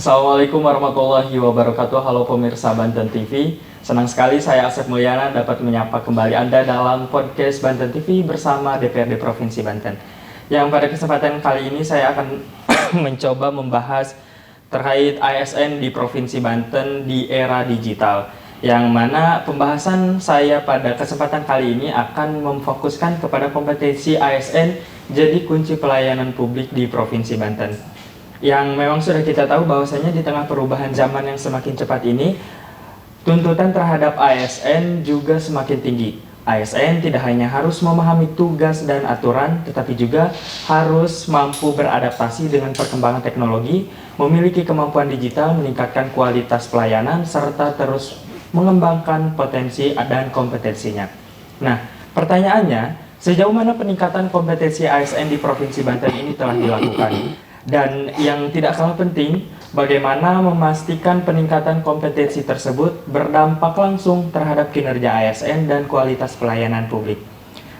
Assalamualaikum warahmatullahi wabarakatuh. Halo pemirsa Banten TV. Senang sekali saya Asep Mulyana dapat menyapa kembali Anda dalam podcast Banten TV bersama DPRD Provinsi Banten. Yang pada kesempatan kali ini saya akan mencoba membahas terkait ASN di Provinsi Banten di era digital. Yang mana pembahasan saya pada kesempatan kali ini akan memfokuskan kepada kompetensi ASN jadi kunci pelayanan publik di Provinsi Banten. Yang memang sudah kita tahu bahwasanya di tengah perubahan zaman yang semakin cepat ini, tuntutan terhadap ASN juga semakin tinggi. ASN tidak hanya harus memahami tugas dan aturan, tetapi juga harus mampu beradaptasi dengan perkembangan teknologi, memiliki kemampuan digital, meningkatkan kualitas pelayanan, serta terus mengembangkan potensi dan kompetensinya. Nah, pertanyaannya, sejauh mana peningkatan kompetensi ASN di Provinsi Banten ini telah dilakukan? Dan yang tidak kalah penting, bagaimana memastikan peningkatan kompetensi tersebut berdampak langsung terhadap kinerja ASN dan kualitas pelayanan publik.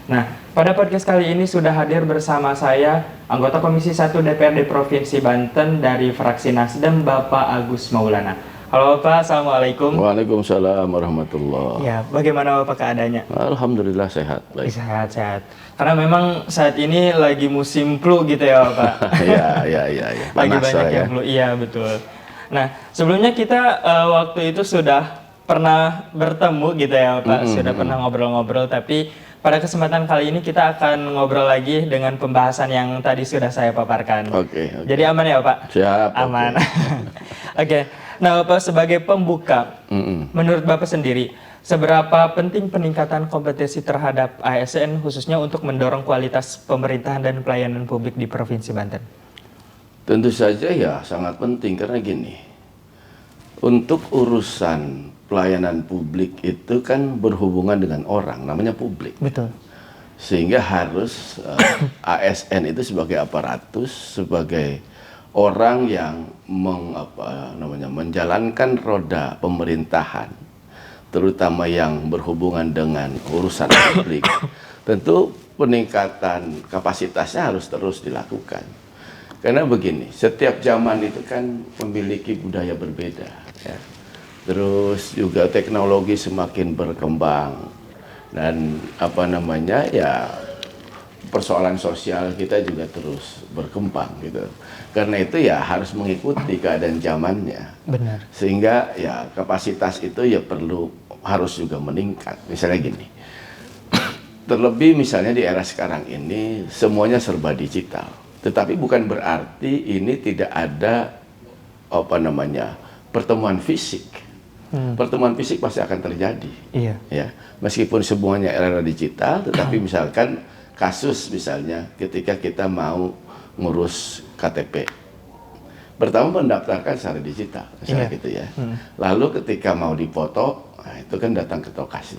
Nah, pada podcast kali ini sudah hadir bersama saya, anggota Komisi 1 DPRD Provinsi Banten dari fraksi Nasdem, Bapak Agus Maulana. Halo Bapak, Assalamualaikum. Waalaikumsalam warahmatullahi. Ya, bagaimana Bapak keadaannya? Alhamdulillah sehat. Baik. Sehat-sehat. Karena memang saat ini lagi musim flu gitu ya Bapak. Iya. Lagi banyak yang flu, iya betul. Nah, sebelumnya kita waktu itu sudah pernah bertemu gitu ya Pak, sudah pernah ngobrol-ngobrol, tapi pada kesempatan kali ini kita akan ngobrol lagi dengan pembahasan yang tadi sudah saya paparkan. Oke. Jadi aman ya Pak? Siap. Aman. Oke. Nah Bapak sebagai pembuka, menurut Bapak sendiri, seberapa penting peningkatan kompetensi terhadap ASN khususnya untuk mendorong kualitas pemerintahan dan pelayanan publik di Provinsi Banten? Tentu saja ya sangat penting karena gini, untuk urusan pelayanan publik itu kan berhubungan dengan orang, namanya publik. Betul. Sehingga harus ASN itu sebagai aparatus, sebagai orang yang menjalankan roda pemerintahan, terutama yang berhubungan dengan urusan publik, tentu peningkatan kapasitasnya harus terus dilakukan. Karena begini, setiap zaman itu kan memiliki budaya berbeda, ya. Terus juga teknologi semakin berkembang dan persoalan sosial kita juga terus berkembang gitu. Karena itu ya harus mengikuti keadaan zamannya. Benar. Sehingga ya kapasitas itu ya harus juga meningkat. Misalnya gini, terlebih misalnya di era sekarang ini semuanya serba digital. Tetapi bukan berarti ini tidak ada pertemuan fisik. Pertemuan fisik pasti akan terjadi. Iya. Ya, meskipun semuanya era digital, tetapi misalkan kasus misalnya ketika kita mau ngurus KTP, pertama mendaftarkan secara digital, misalnya gitu ya. Lalu ketika mau dipoto, nah itu kan datang ke lokasi.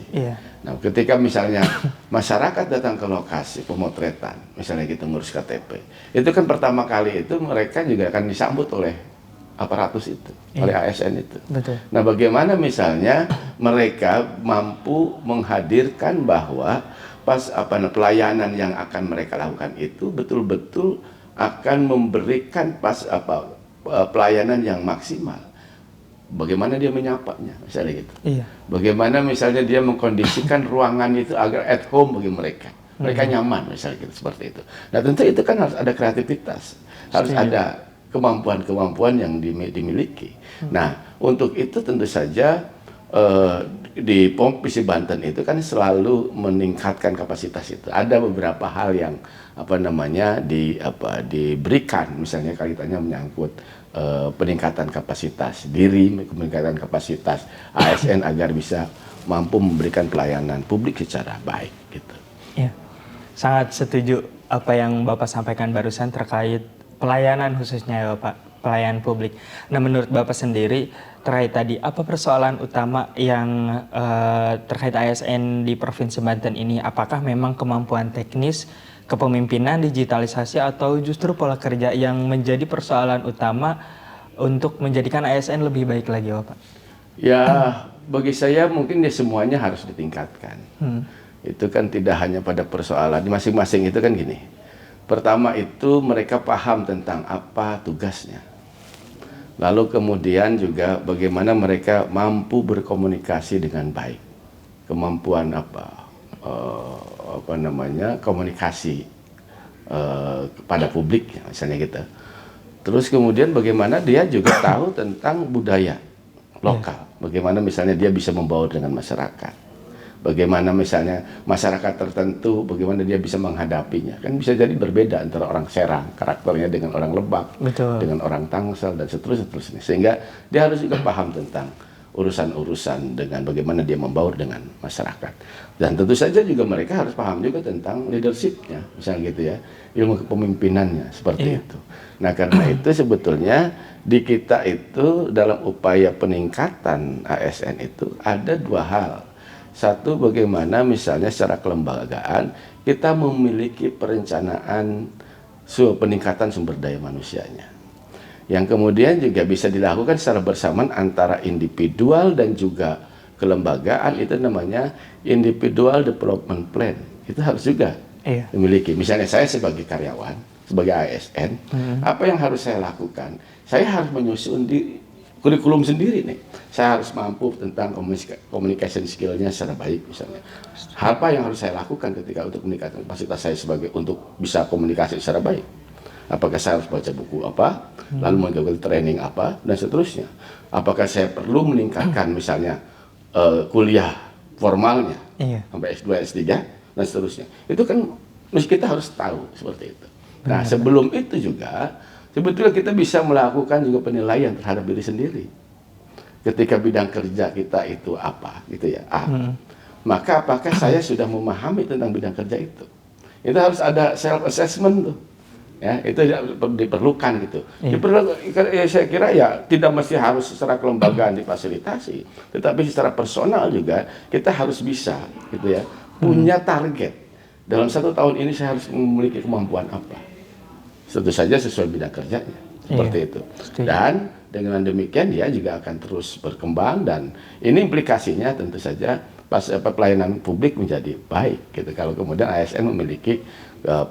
Nah, ketika misalnya masyarakat datang ke lokasi pemotretan, misalnya kita ngurus KTP, itu kan pertama kali itu mereka juga akan disambut oleh aparatus itu, oleh ASN itu. Betul. Nah, bagaimana misalnya mereka mampu menghadirkan bahwa pelayanan yang akan mereka lakukan itu betul-betul akan memberikan pelayanan yang maksimal. Bagaimana dia menyapanya, misalnya gitu. Iya. Bagaimana misalnya dia mengkondisikan ruangan itu agar at home bagi mereka. Mereka nyaman, misalnya gitu, seperti itu. Nah, tentu itu kan harus ada kreativitas, harus ada kemampuan-kemampuan yang dimiliki. Nah, untuk itu tentu saja di Provinsi Banten itu kan selalu meningkatkan kapasitas itu. Ada beberapa hal yang diberikan, misalnya kaitannya menyangkut peningkatan kapasitas diri, peningkatan kapasitas ASN agar bisa mampu memberikan pelayanan publik secara baik gitu. Ya, sangat setuju apa yang Bapak sampaikan barusan terkait pelayanan khususnya ya Bapak, pelayanan publik. Nah, menurut Bapak sendiri terkait tadi, apa persoalan utama yang terkait ASN di Provinsi Banten ini? Apakah memang kemampuan teknis, kepemimpinan, digitalisasi, atau justru pola kerja yang menjadi persoalan utama untuk menjadikan ASN lebih baik lagi, Bapak? Ya, bagi saya mungkin semuanya harus ditingkatkan. Itu kan tidak hanya pada persoalan, di masing-masing itu kan gini. Pertama itu mereka paham tentang apa tugasnya. Lalu kemudian juga bagaimana mereka mampu berkomunikasi dengan baik, kemampuan komunikasi kepada publik misalnya gitu. Terus kemudian bagaimana dia juga tahu tentang budaya lokal, bagaimana misalnya dia bisa membaur dengan masyarakat. Bagaimana misalnya masyarakat tertentu, bagaimana dia bisa menghadapinya. Kan bisa jadi berbeda antara orang Serang, karakternya dengan orang Lebak, Betul. dengan orang Tangsel, dan seterusnya. Sehingga dia harus juga paham tentang urusan-urusan dengan bagaimana dia membaur dengan masyarakat. Dan tentu saja juga mereka harus paham juga tentang leadership-nya, misalnya gitu ya, ilmu kepemimpinannya, seperti itu. Nah, karena itu sebetulnya di kita itu dalam upaya peningkatan ASN itu ada dua hal. Satu, bagaimana misalnya secara kelembagaan kita memiliki perencanaan peningkatan sumber daya manusianya. Yang kemudian juga bisa dilakukan secara bersamaan antara individual dan juga kelembagaan, itu namanya individual development plan. Itu harus juga dimiliki. Misalnya saya sebagai karyawan, sebagai ASN, apa yang harus saya lakukan? Saya harus menyusun di kurikulum sendiri nih. Saya harus mampu tentang communication skill-nya secara baik misalnya. Apa yang harus saya lakukan ketika untuk meningkatkan kapasitas saya untuk bisa komunikasi secara baik? Apakah saya harus baca buku apa, lalu mengikuti training apa, dan seterusnya. Apakah saya perlu meningkatkan misalnya kuliah formalnya, sampai S2, S3, dan seterusnya. Itu kan kita harus tahu seperti itu. Nah, sebelum itu juga sebetulnya kita bisa melakukan juga penilaian terhadap diri sendiri. Ketika bidang kerja kita itu apa, gitu ya, maka apakah saya sudah memahami tentang bidang kerja itu? Itu harus ada self assessment tuh, ya, itu diperlukan gitu. Saya kira ya tidak mesti harus secara kelembagaan difasilitasi, tetapi secara personal juga kita harus bisa, gitu ya, punya target. Dalam 1 tahun ini saya harus memiliki kemampuan apa? Tentu saja sesuai bidang kerjanya, seperti itu. Dan dengan demikian dia juga akan terus berkembang, dan ini implikasinya tentu saja pelayanan publik menjadi baik gitu kalau kemudian ASN memiliki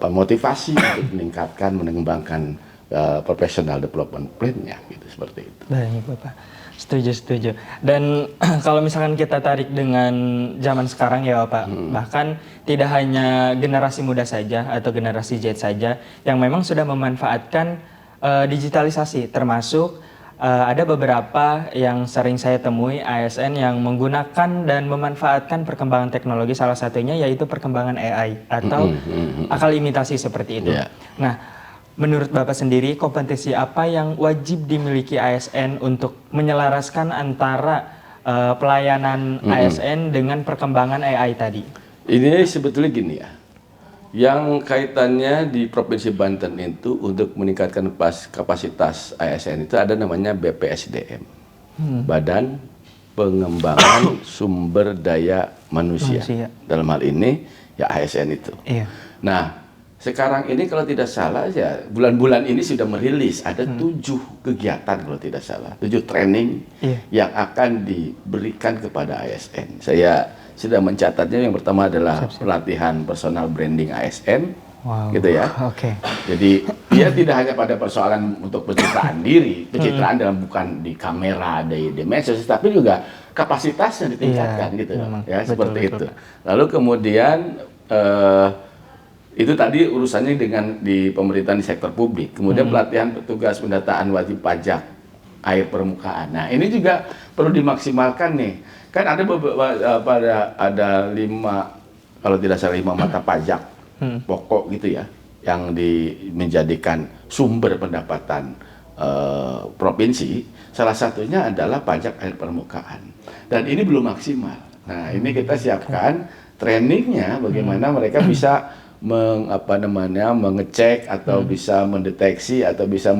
motivasi untuk meningkatkan, mengembangkan professional development plan-nya gitu, seperti itu. Baik, Bapak. Setuju. Dan kalau misalkan kita tarik dengan zaman sekarang ya Bapak, bahkan tidak hanya generasi muda saja atau generasi Z saja yang memang sudah memanfaatkan digitalisasi, termasuk ada beberapa yang sering saya temui ASN yang menggunakan dan memanfaatkan perkembangan teknologi, salah satunya yaitu perkembangan AI atau akal imitasi seperti itu. Nah, menurut Bapak sendiri, kompetensi apa yang wajib dimiliki ASN untuk menyelaraskan antara pelayanan ASN dengan perkembangan AI tadi? Ini sebetulnya gini ya, yang kaitannya di Provinsi Banten itu untuk meningkatkan kapasitas ASN itu ada namanya BPSDM, Badan Pengembangan Sumber Daya Manusia. Dalam hal ini ya ASN itu. Nah, sekarang ini kalau tidak salah ya bulan-bulan ini sudah merilis ada 7 kegiatan kalau tidak salah, 7 training yang akan diberikan kepada ASN. Saya sudah mencatatnya. Yang pertama adalah pelatihan personal branding ASN, gitu ya. Jadi dia tidak hanya pada persoalan untuk pencitraan diri, pencitraan dalam bukan di kamera, di medsos, tapi juga kapasitasnya ditingkatkan, gitu ya, seperti itu. Lalu kemudian itu tadi urusannya dengan di pemerintahan di sektor publik. Kemudian pelatihan petugas pendataan wajib pajak air permukaan. Nah, ini juga perlu dimaksimalkan nih. Kan ada ada 5, kalau tidak salah 5 mata pajak pokok gitu ya, yang menjadikan sumber pendapatan provinsi. Salah satunya adalah pajak air permukaan. Dan ini belum maksimal. Nah, ini kita siapkan trainingnya bagaimana mereka bisa mengecek atau bisa mendeteksi atau bisa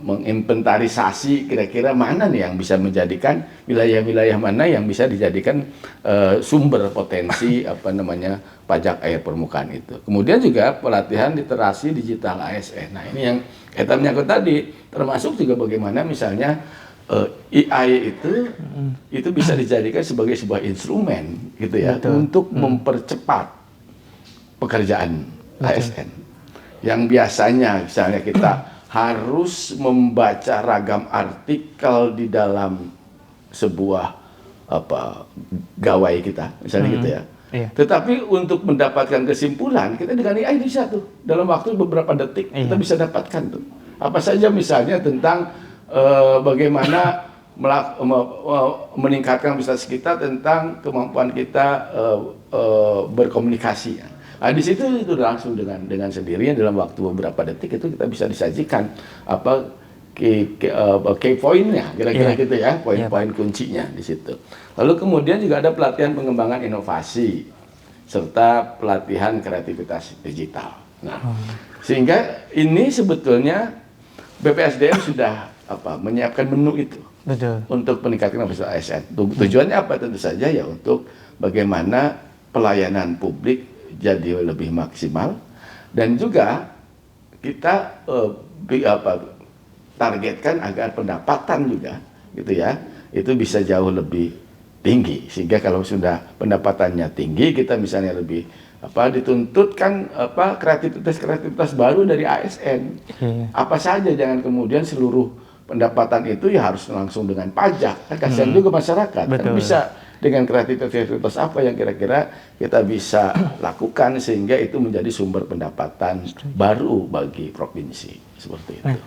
menginventarisasi kira-kira mana nih yang bisa menjadikan wilayah-wilayah mana yang bisa dijadikan sumber potensi pajak air permukaan itu. Kemudian juga pelatihan literasi digital ASN. Nah, ini yang kita menyangkut tadi, termasuk juga bagaimana misalnya AI itu bisa dijadikan sebagai sebuah instrumen gitu ya, untuk mempercepat pekerjaan ASN yang biasanya misalnya kita harus membaca ragam artikel di dalam sebuah gawai kita, misalnya gitu ya. Iya. Tetapi untuk mendapatkan kesimpulan, kita dengan AI bisa tuh dalam waktu beberapa detik kita bisa dapatkan tuh. Apa saja misalnya tentang bagaimana meningkatkan kapasitas kita, tentang kemampuan kita berkomunikasi. Nah, di situ itu langsung dengan sendirinya dalam waktu beberapa detik itu kita bisa disajikan key point-nya, kira-kira gitu ya, poin-poin kuncinya di situ. Lalu kemudian juga ada pelatihan pengembangan inovasi serta pelatihan kreativitas digital. Nah, sehingga ini sebetulnya BPSDM sudah menyiapkan menu itu. Betul. Untuk meningkatkan kapasitas ASN. Tujuannya apa? Tentu saja ya untuk bagaimana pelayanan publik jadi lebih maksimal, dan juga kita targetkan agar pendapatan juga gitu ya itu bisa jauh lebih tinggi, sehingga kalau sudah pendapatannya tinggi kita misalnya lebih dituntutkan kreativitas baru dari ASN. Apa saja, jangan kemudian seluruh pendapatan itu ya harus langsung dengan pajak, kan kasihan juga masyarakat. Kan bisa dengan kreativitas apa yang kira-kira kita bisa lakukan sehingga itu menjadi sumber pendapatan baru bagi provinsi, seperti itu.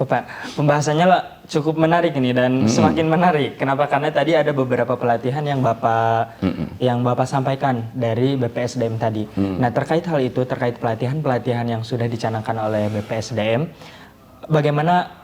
Pak, pembahasannya cukup menarik ini dan semakin menarik. Kenapa? Karena tadi ada beberapa pelatihan yang Bapak sampaikan dari BPSDM tadi. Nah, terkait hal itu, terkait pelatihan yang sudah dicanangkan oleh BPSDM, bagaimana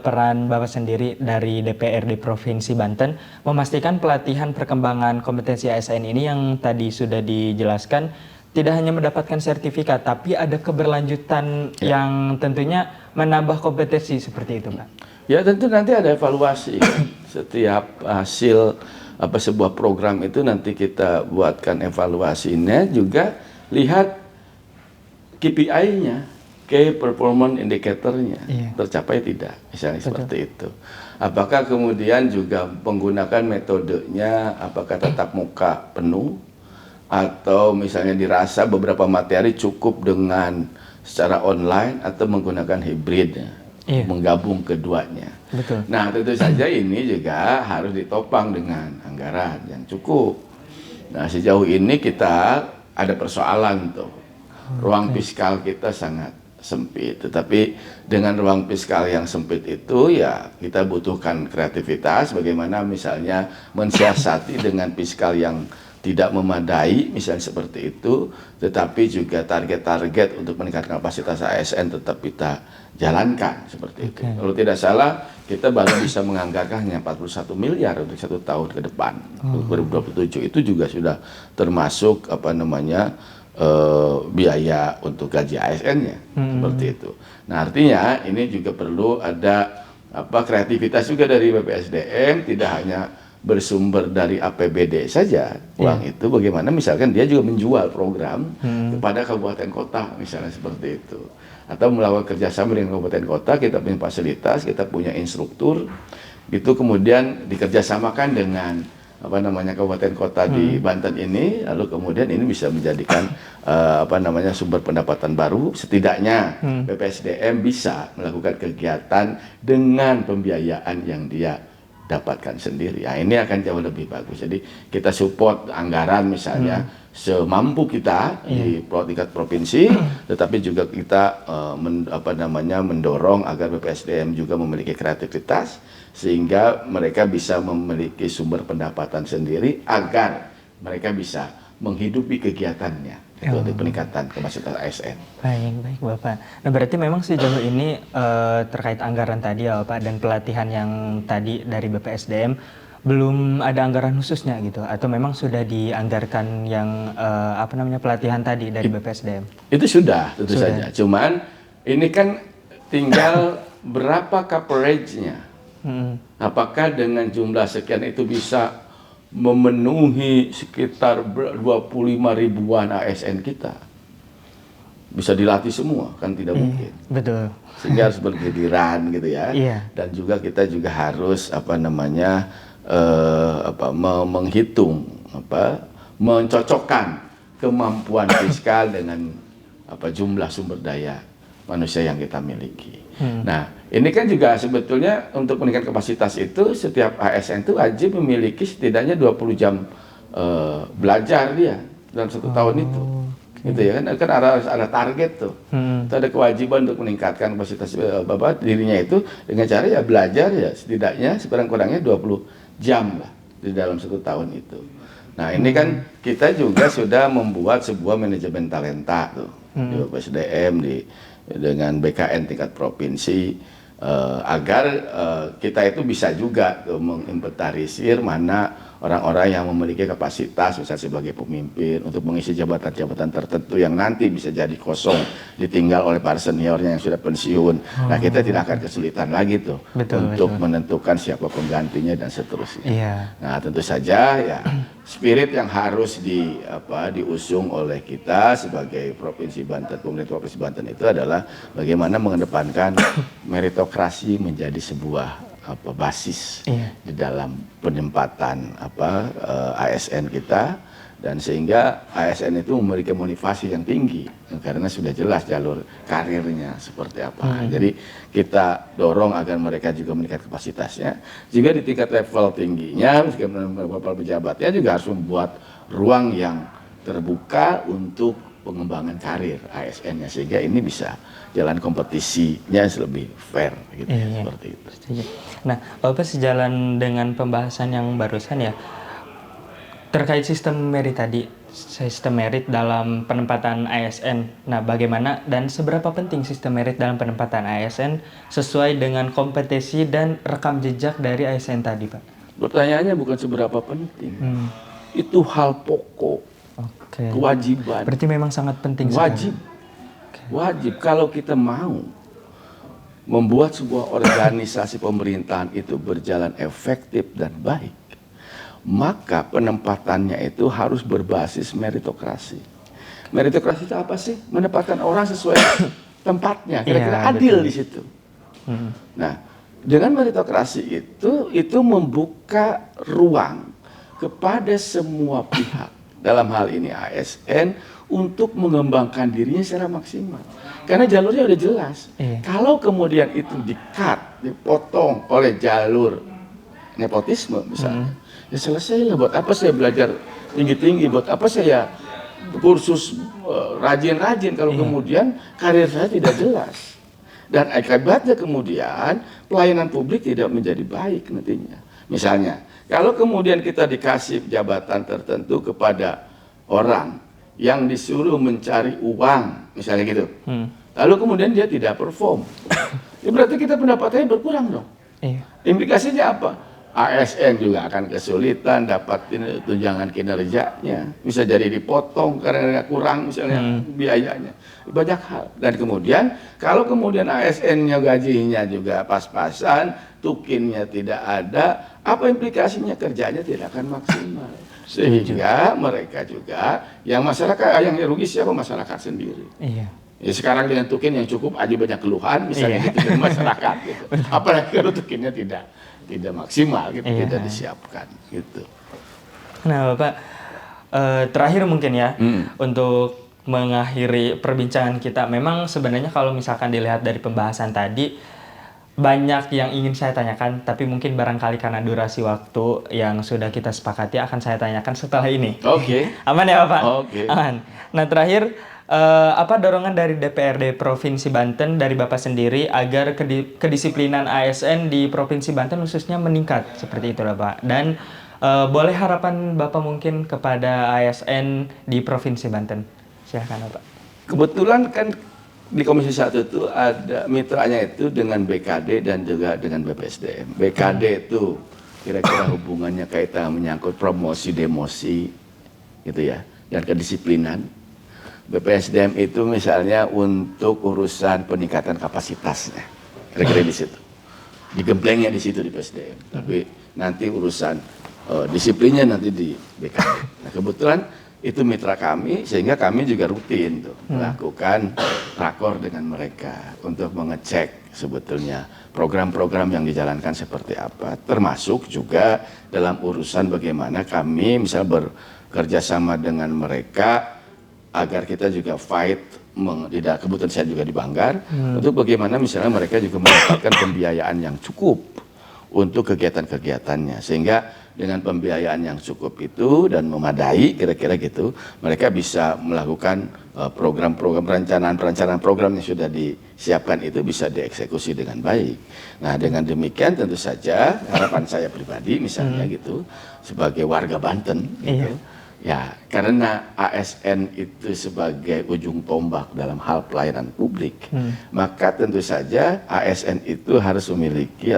peran Bapak sendiri dari DPRD Provinsi Banten memastikan pelatihan perkembangan kompetensi ASN ini yang tadi sudah dijelaskan tidak hanya mendapatkan sertifikat, tapi ada keberlanjutan yang tentunya menambah kompetensi seperti itu, Pak? Ya, tentu nanti ada evaluasi. Setiap hasil sebuah program itu nanti kita buatkan evaluasinya, juga lihat KPI-nya, Key Performance Indicator-nya tercapai tidak, misalnya seperti itu. Apakah kemudian juga menggunakan metodenya, apakah tatap muka penuh, atau misalnya dirasa beberapa materi cukup dengan secara online atau menggunakan hybrid, menggabung keduanya. Betul. Nah, tentu saja ini juga harus ditopang dengan anggaran yang cukup. Nah, sejauh ini kita ada persoalan tuh, ruang fiskal kita sangat sempit. Tetapi dengan ruang fiskal yang sempit itu ya kita butuhkan kreativitas, bagaimana misalnya mensiasati dengan fiskal yang tidak memadai, misalnya seperti itu, tetapi juga target-target untuk meningkatkan kapasitas ASN tetap kita jalankan seperti itu. Kalau tidak salah, kita baru bisa menganggarkan hanya 41 miliar untuk 1 tahun ke depan, 2027. Itu juga sudah termasuk biaya untuk gaji ASN-nya, seperti itu. Nah, artinya ini juga perlu ada kreativitas juga dari BPSDM, tidak hanya bersumber dari APBD saja uang itu, bagaimana misalkan dia juga menjual program kepada kabupaten kota, misalnya seperti itu, atau melakukan kerjasama dengan kabupaten kota. Kita punya fasilitas, kita punya instruktur, itu kemudian dikerjasamakan dengan kabupaten kota di Banten ini, lalu kemudian ini bisa menjadikan sumber pendapatan baru. Setidaknya BPSDM bisa melakukan kegiatan dengan pembiayaan yang dia dapatkan sendiri. Nah, ini akan jauh lebih bagus. Jadi kita support anggaran misalnya semampu kita di tingkat provinsi, tetapi juga kita mendorong agar BPSDM juga memiliki kreativitas sehingga mereka bisa memiliki sumber pendapatan sendiri agar mereka bisa menghidupi kegiatannya. Itu untuk peningkatan kapasitas ASN. Baik Bapak. Nah, berarti memang sejauh ini terkait anggaran tadi ya Bapak, dan pelatihan yang tadi dari BPSDM belum ada anggaran khususnya gitu, atau memang sudah dianggarkan yang pelatihan tadi dari BPSDM? Itu sudah, tentu saja. Cuman ini kan tinggal berapa coverage-nya. Apakah dengan jumlah sekian itu bisa memenuhi sekitar 25 ribuan ASN kita? Bisa dilatih semua, kan tidak mungkin. Betul. Sehingga harus bergiliran gitu ya. Dan juga kita juga harus menghitung, mencocokkan kemampuan fiskal dengan jumlah sumber daya manusia yang kita miliki. Nah, ini kan juga sebetulnya untuk meningkatkan kapasitas itu setiap ASN itu wajib memiliki setidaknya 20 jam belajar dia dalam 1 tahun itu. Gitu ya kan ada target tuh. Itu ada kewajiban untuk meningkatkan kapasitas dirinya itu dengan cara ya belajar ya setidaknya sekurang-kurangnya 20 jam lah di dalam 1 tahun itu. Nah, ini kan kita juga sudah membuat sebuah manajemen talenta tuh di BPSDM dengan BKN tingkat provinsi agar kita itu bisa juga tuh menginventarisir mana orang-orang yang memiliki kapasitas misalnya sebagai pemimpin untuk mengisi jabatan-jabatan tertentu yang nanti bisa jadi kosong ditinggal oleh para seniornya yang sudah pensiun. Nah, kita tidak akan kesulitan lagi tuh untuk menentukan siapa penggantinya dan seterusnya. Nah, tentu saja ya spirit yang harus diusung oleh kita sebagai Provinsi Banten, pemerintah Provinsi Banten itu adalah bagaimana mengedepankan meritokrasi menjadi sebuah basis di dalam penempatan ASN kita, dan sehingga ASN itu memiliki motivasi yang tinggi karena sudah jelas jalur karirnya seperti apa. Jadi kita dorong agar mereka juga meningkat kapasitasnya. Juga di tingkat level tingginya, level pejabatnya juga harus membuat ruang yang terbuka untuk pengembangan karir ASN-nya sehingga ini bisa jalan kompetisinya lebih fair gitu seperti itu. Nah, Bapak sejalan dengan pembahasan yang barusan ya terkait sistem merit tadi, sistem merit dalam penempatan ASN. Nah, bagaimana dan seberapa penting sistem merit dalam penempatan ASN sesuai dengan kompetensi dan rekam jejak dari ASN tadi, Pak? Pertanyaannya bukan seberapa penting, itu hal pokok. Kewajiban. Berarti memang sangat penting. Wajib kalau kita mau membuat sebuah organisasi pemerintahan itu berjalan efektif dan baik, maka penempatannya itu harus berbasis meritokrasi. Meritokrasi itu apa sih? Menempatkan orang sesuai tempatnya, kira-kira adil di situ. Nah, dengan meritokrasi itu membuka ruang kepada semua pihak, dalam hal ini ASN, untuk mengembangkan dirinya secara maksimal. Karena jalurnya udah jelas. Kalau kemudian itu di-cut, dipotong oleh jalur nepotisme misalnya, ya selesai lah. Buat apa saya belajar tinggi-tinggi, buat apa saya kursus rajin-rajin kalau kemudian karir saya tidak jelas. Dan akibatnya kemudian pelayanan publik tidak menjadi baik nantinya. Misalnya, kalau kemudian kita dikasih jabatan tertentu kepada orang yang disuruh mencari uang, misalnya gitu, lalu kemudian dia tidak perform, ya berarti kita pendapatannya berkurang dong. Implikasinya apa? ASN juga akan kesulitan dapat tunjangan kinerjanya, bisa jadi dipotong karena kurang misalnya biayanya, banyak hal. Dan kemudian kalau kemudian ASN-nya gajinya juga pas-pasan, tukinnya tidak ada, apa implikasinya? Kerjanya tidak akan maksimal. Sehingga mereka juga, yang masyarakat, yang rugi siapa? Masyarakat sendiri. Ya sekarang dengan tukin yang cukup aja banyak keluhan misalnya gitu dari masyarakat gitu. Apalagi kalau tukinnya tidak maksimal gitu, tidak disiapkan gitu. Nah, Bapak, terakhir mungkin ya untuk mengakhiri perbincangan kita, memang sebenarnya kalau misalkan dilihat dari pembahasan tadi banyak yang ingin saya tanyakan, tapi mungkin barangkali karena durasi waktu yang sudah kita sepakati akan saya tanyakan setelah ini. Aman ya, Bapak? Aman. Nah, terakhir, apa dorongan dari DPRD Provinsi Banten dari Bapak sendiri agar kedisiplinan ASN di Provinsi Banten khususnya meningkat seperti itu, Bapak? Dan boleh harapan Bapak mungkin kepada ASN di Provinsi Banten? Silahkan, Bapak. Kebetulan kan di Komisi 1 itu ada mitranya itu dengan BKD dan juga dengan BPSDM. BKD itu kira-kira hubungannya kaitan menyangkut promosi demosi gitu ya, dan kedisiplinan. BPSDM itu misalnya untuk urusan peningkatan kapasitasnya, kira-kira di situ. Digemblengnya di situ di BPSDM. Tapi nanti urusan disiplinnya nanti di BKD. Nah, kebetulan itu mitra kami, sehingga kami juga rutin tuh melakukan rakor dengan mereka untuk mengecek sebetulnya program-program yang dijalankan seperti apa, termasuk juga dalam urusan bagaimana kami misal bekerja sama dengan mereka agar kita juga fight, tidak kebetulan saya juga di Banggar, untuk bagaimana misalnya mereka juga mendapatkan pembiayaan yang cukup untuk kegiatan-kegiatannya, sehingga dengan pembiayaan yang cukup itu dan memadai kira-kira gitu, mereka bisa melakukan program-program perencanaan program yang sudah disiapkan itu bisa dieksekusi dengan baik. Nah, dengan demikian tentu saja harapan saya pribadi misalnya gitu sebagai warga Banten gitu, ya karena ASN itu sebagai ujung tombak dalam hal pelayanan publik, maka tentu saja ASN itu harus memiliki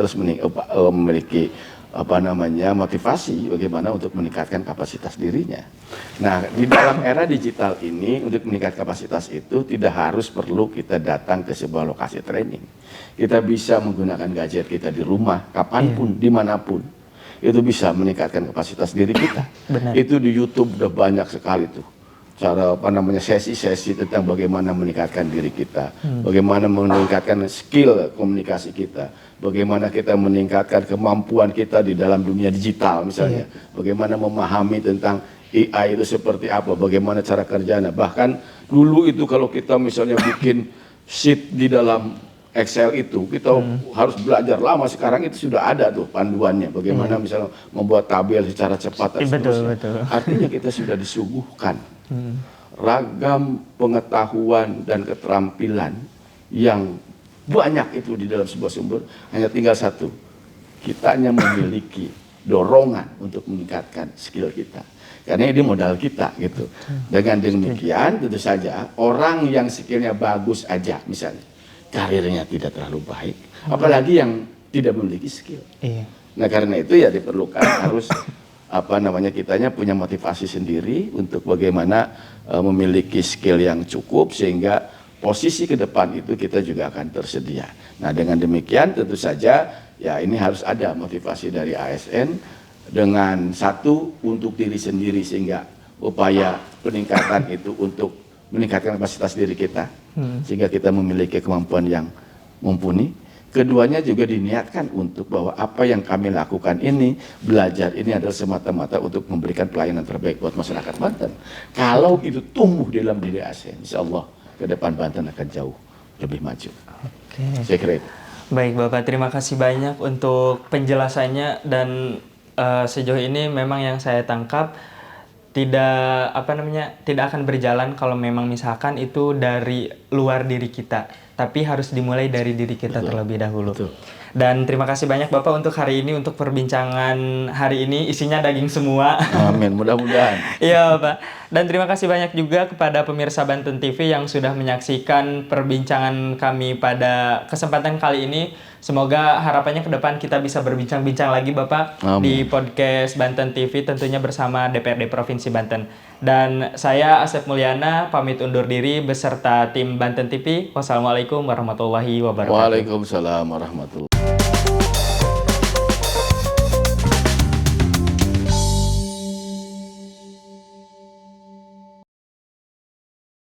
motivasi bagaimana untuk meningkatkan kapasitas dirinya. Nah, di dalam era digital ini untuk meningkatkan kapasitas itu tidak harus perlu kita datang ke sebuah lokasi training. Kita bisa menggunakan gadget kita di rumah, kapanpun, dimanapun. Itu bisa meningkatkan kapasitas diri kita. Benar. Itu di YouTube udah banyak sekali tuh. Cara sesi-sesi tentang bagaimana meningkatkan diri kita, bagaimana meningkatkan skill komunikasi kita, bagaimana kita meningkatkan kemampuan kita di dalam dunia digital misalnya, bagaimana memahami tentang AI itu seperti apa, bagaimana cara kerjanya. Bahkan dulu itu kalau kita misalnya bikin sheet di dalam Excel itu kita harus belajar lama, sekarang itu sudah ada tuh panduannya bagaimana misalnya membuat tabel secara cepat dan seterusnya. Artinya kita sudah disuguhkan ragam pengetahuan dan keterampilan yang banyak itu di dalam sebuah sumber, hanya tinggal satu, kitanya memiliki dorongan untuk meningkatkan skill kita. Karena ini modal kita gitu. Dengan demikian tentu saja orang yang skillnya bagus aja misalnya, karirnya tidak terlalu baik, apalagi yang tidak memiliki skill. Nah karena itu ya diperlukan harus kitanya punya motivasi sendiri untuk bagaimana memiliki skill yang cukup sehingga posisi ke depan itu kita juga akan tersedia. Nah dengan demikian tentu saja ya ini harus ada motivasi dari ASN dengan satu untuk diri sendiri sehingga upaya peningkatan itu untuk meningkatkan kapasitas diri kita sehingga kita memiliki kemampuan yang mumpuni. Keduanya juga diniatkan untuk bahwa apa yang kami lakukan ini, belajar ini adalah semata-mata untuk memberikan pelayanan terbaik buat masyarakat Banten. Kalau itu tumbuh dalam diri ASN, insya Allah ke depan Banten akan jauh lebih maju. Saya kira itu. Baik Bapak, terima kasih banyak untuk penjelasannya dan sejauh ini memang yang saya tangkap tidak akan berjalan kalau memang misalkan itu dari luar diri kita, tapi harus dimulai dari diri kita terlebih dahulu. Dan terima kasih banyak Bapak untuk hari ini, untuk perbincangan hari ini isinya daging semua. Amin, mudah-mudahan. Iya Pak. Dan terima kasih banyak juga kepada pemirsa Banten TV yang sudah menyaksikan perbincangan kami pada kesempatan kali ini. Semoga harapannya ke depan kita bisa berbincang-bincang lagi Bapak. Amin. Di podcast Banten TV tentunya bersama DPRD Provinsi Banten. Dan saya Asep Mulyana pamit undur diri beserta tim Banten TV. Wassalamualaikum warahmatullahi wabarakatuh. Waalaikumsalam warahmatullahi wabarakatuh.